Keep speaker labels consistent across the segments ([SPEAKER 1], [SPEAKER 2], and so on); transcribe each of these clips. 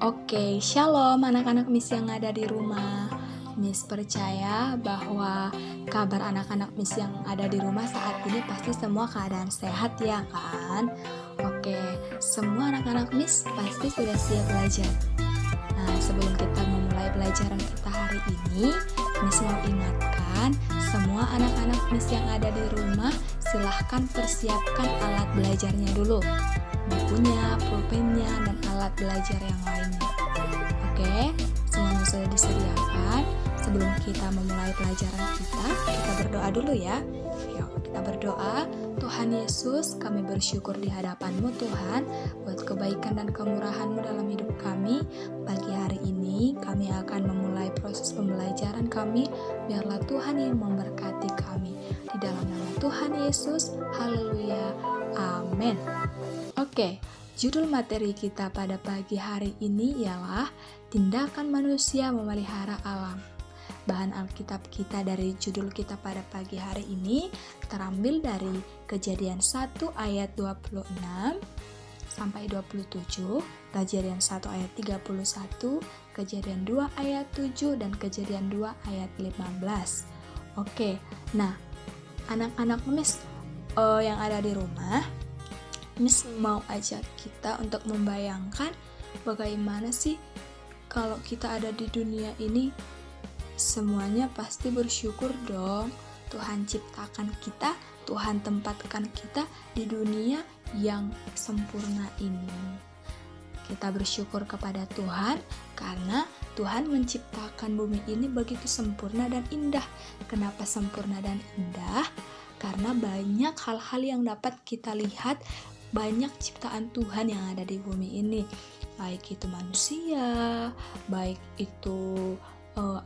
[SPEAKER 1] Oke, shalom anak-anak Miss yang ada di rumah. Miss percaya bahwa kabar anak-anak Miss yang ada di rumah saat ini pasti semua keadaan sehat ya kan? Oke, semua anak-anak Miss pasti sudah siap belajar. Nah, sebelum kita memulai pelajaran kita hari ini, Miss mau ingatkan semua anak-anak Miss yang ada di rumah, silahkan persiapkan alat belajarnya dulu. Bukunya, pulpennya, dan alat belajar yang lainnya. Oke, semuanya sudah disediakan. Sebelum kita memulai pelajaran kita berdoa dulu ya. Yuk, kita berdoa. Tuhan Yesus, kami bersyukur di hadapan-Mu Tuhan, buat kebaikan dan kemurahan-Mu dalam hidup kami. Pagi hari ini, kami akan memulai proses pembelajaran kami. Biarlah Tuhan yang memberkati kami. Di dalam nama Tuhan Yesus, haleluya, amin. Oke, judul materi kita pada pagi hari ini ialah tindakan manusia memelihara alam. Bahan Alkitab kita dari judul kita pada pagi hari ini terambil dari Kejadian 1 ayat 26 sampai 27, Kejadian 1 ayat 31, Kejadian 2 ayat 7, dan Kejadian 2 ayat 15. Oke, nah anak-anak Miss yang ada di rumah, Miss mau ajak kita untuk membayangkan bagaimana sih kalau kita ada di dunia ini. Semuanya pasti bersyukur dong. Tuhan ciptakan kita, Tuhan tempatkan kita di dunia yang sempurna ini. Kita bersyukur kepada Tuhan karena Tuhan menciptakan bumi ini begitu sempurna dan indah. Kenapa sempurna dan indah? Karena banyak hal-hal yang dapat kita lihat, banyak ciptaan Tuhan yang ada di bumi ini, baik itu manusia, baik itu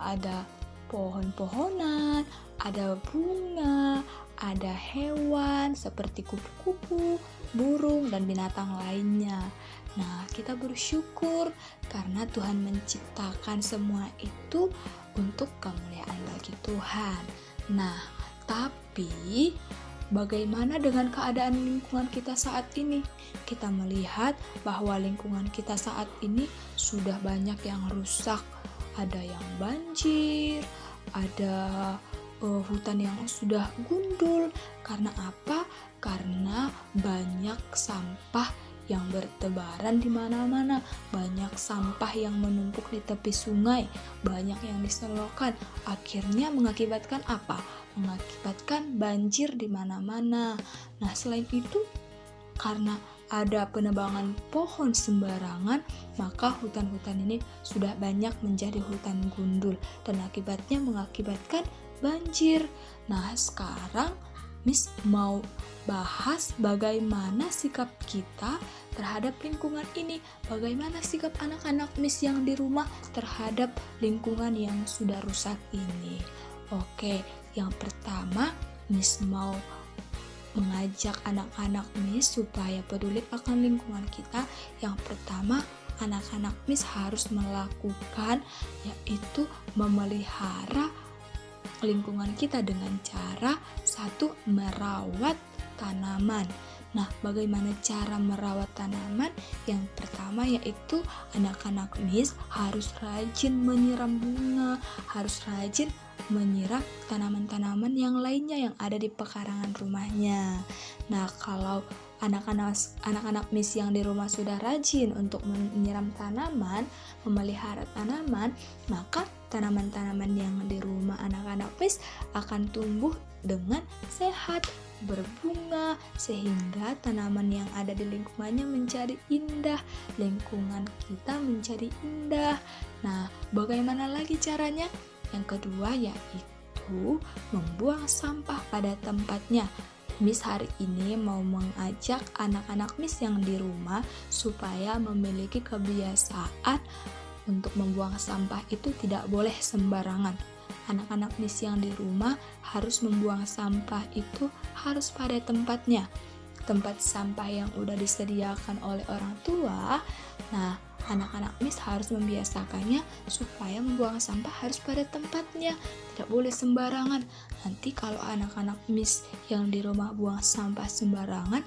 [SPEAKER 1] ada pohon-pohonan, ada bunga, ada hewan seperti kupu-kupu, burung, dan binatang lainnya. Nah, kita bersyukur karena Tuhan menciptakan semua itu untuk kemuliaan bagi Tuhan. Nah, tapi bagaimana dengan keadaan lingkungan kita saat ini? Kita melihat bahwa lingkungan kita saat ini sudah banyak yang rusak. Ada yang banjir, ada hutan yang sudah gundul. Karena apa? Karena banyak sampah yang bertebaran di mana-mana, banyak sampah yang menumpuk di tepi sungai, banyak yang diselokan. Akhirnya mengakibatkan apa? Mengakibatkan banjir di mana-mana. Nah, selain itu, karena ada penebangan pohon sembarangan, maka hutan-hutan ini sudah banyak menjadi hutan gundul dan akibatnya mengakibatkan banjir. Nah, sekarang Miss mau bahas bagaimana sikap kita terhadap lingkungan ini. Bagaimana sikap anak-anak Miss yang di rumah terhadap lingkungan yang sudah rusak ini. Oke, yang pertama Miss mau mengajak anak-anak Miss supaya peduli akan lingkungan kita. Yang pertama, anak-anak Miss harus melakukan yaitu memelihara lingkungan kita dengan cara satu, merawat tanaman. Nah, bagaimana cara merawat tanaman? Yang pertama yaitu anak-anak Miss harus rajin menyiram bunga, harus rajin menyiram tanaman-tanaman yang lainnya yang ada di pekarangan rumahnya. Nah, kalau anak-anak Miss yang di rumah sudah rajin untuk menyiram tanaman, memelihara tanaman, maka tanaman-tanaman yang di rumah anak-anak Miss akan tumbuh dengan sehat, berbunga, sehingga tanaman yang ada di lingkungannya menjadi indah, lingkungan kita menjadi indah. Nah, bagaimana lagi caranya? Yang kedua yaitu membuang sampah pada tempatnya. Miss hari ini mau mengajak anak-anak Miss yang di rumah supaya memiliki kebiasaan untuk membuang sampah itu tidak boleh sembarangan. Anak-anak Miss yang di rumah harus membuang sampah itu harus pada tempatnya. Tempat sampah yang udah disediakan oleh orang tua. Nah, anak-anak Miss harus membiasakannya supaya membuang sampah harus pada tempatnya, tidak boleh sembarangan. Nanti kalau anak-anak Miss yang di rumah buang sampah sembarangan,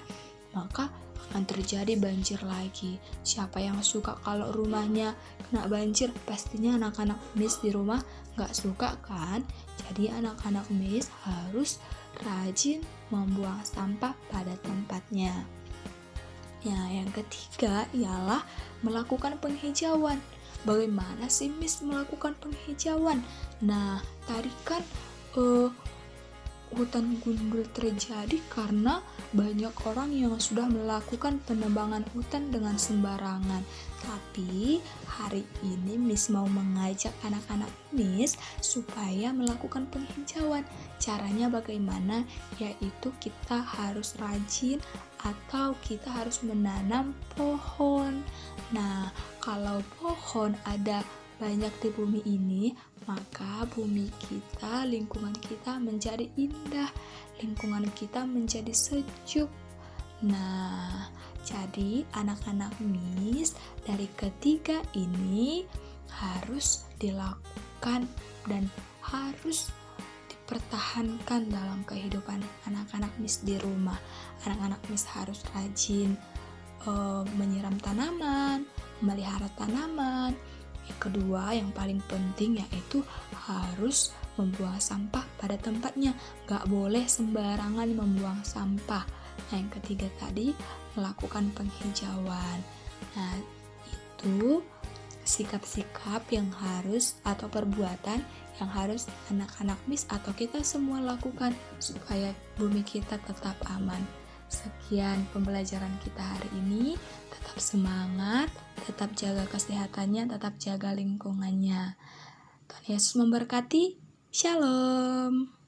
[SPEAKER 1] maka akan terjadi banjir lagi. Siapa yang suka kalau rumahnya kena banjir? Pastinya anak-anak Miss di rumah nggak suka kan? Jadi anak-anak Miss harus rajin membuang sampah pada tempatnya. Ya, yang ketiga ialah melakukan penghijauan. Bagaimana sih Miss melakukan penghijauan? Nah, tadi kan hutan gundul terjadi karena banyak orang yang sudah melakukan penebangan hutan dengan sembarangan. Tapi hari ini Miss mau mengajak anak-anak Miss supaya melakukan penghijauan. Caranya bagaimana? Yaitu kita harus rajin atau kita harus menanam pohon. Nah, kalau pohon ada banyak di bumi ini, maka bumi kita, lingkungan kita menjadi indah, lingkungan kita menjadi sejuk. Nah, jadi anak-anak Miss dari ketiga ini harus dilakukan dan harus dipertahankan dalam kehidupan anak-anak Miss di rumah. Anak-anak Miss harus rajin menyiram tanaman, memelihara tanaman. Yang kedua, yang paling penting yaitu harus membuang sampah pada tempatnya. Gak boleh sembarangan membuang sampah. Nah, yang ketiga tadi, melakukan penghijauan. Nah, itu sikap-sikap yang harus atau perbuatan yang harus anak-anak Miss atau kita semua lakukan supaya bumi kita tetap aman. Sekian pembelajaran kita hari ini. Tetap semangat, tetap jaga kesehatannya, tetap jaga lingkungannya. Tuhan Yesus memberkati. Shalom.